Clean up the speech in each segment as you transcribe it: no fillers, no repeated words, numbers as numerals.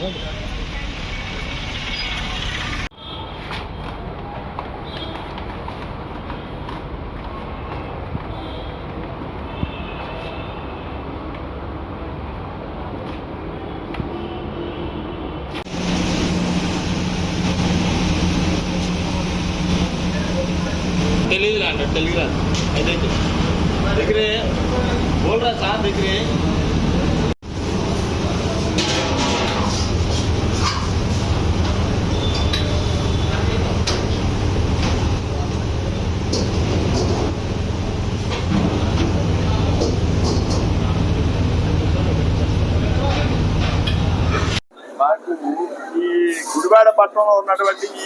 తెలియదు అంట తెలియదు అయితే దగ్గరే బోల్రా సార్ దగ్గరే మాకు ఈ గుడివాడ పట్టణంలో ఉన్నటువంటి ఈ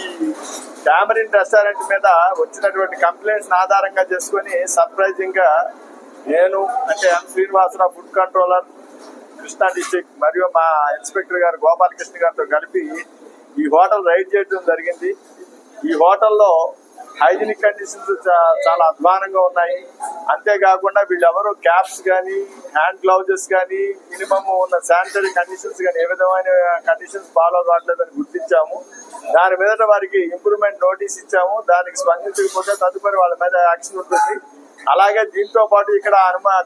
టామరిన్ రెస్టారెంట్ మీద వచ్చినటువంటి కంప్లైంట్స్ ఆధారంగా చేసుకుని సర్ప్రైజింగ్ గా నేను అంటే M Srinivasarao food controller Krishna district మరియు మా ఇన్స్పెక్టర్ గారు గోపాలకృష్ణ గారితో కలిపి ఈ హోటల్ రైడ్ చేయడం జరిగింది. ఈ హోటల్లో హైజీనిక్ కండిషన్స్ చాలా అధ్వానంగా ఉన్నాయి. అంతేకాకుండా వీళ్ళెవరూ క్యాప్స్ కానీ హ్యాండ్ గ్లౌజెస్ కానీ మినిమం ఉన్న శానిటరీ కండిషన్స్ కానీ ఏ విధమైన కండిషన్స్ ఫాలో కావట్లేదని గుర్తించాము. దాని మీద వారికి ఇంప్రూవ్మెంట్ నోటీస్ ఇచ్చాము. దానికి స్పందించకపోతే తదుపరి వాళ్ళ మీద యాక్షన్ ఉంటుంది. అలాగే దీంతో పాటు ఇక్కడ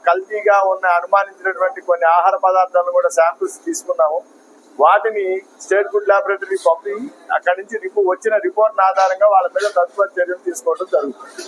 కల్తీగా ఉన్న అనుమానించినటువంటి కొన్ని ఆహార పదార్థాలను కూడా శాంపిల్స్ తీసుకున్నాము. వాటిని స్టేట్ ఫుడ్ ల్యాబొరేటరీ పంపి అక్కడి నుంచి వచ్చిన రిపోర్ట్ ఆధారంగా వాళ్ళ మీద తదుపరి చర్యలు తీసుకోవడం జరుగుతుంది.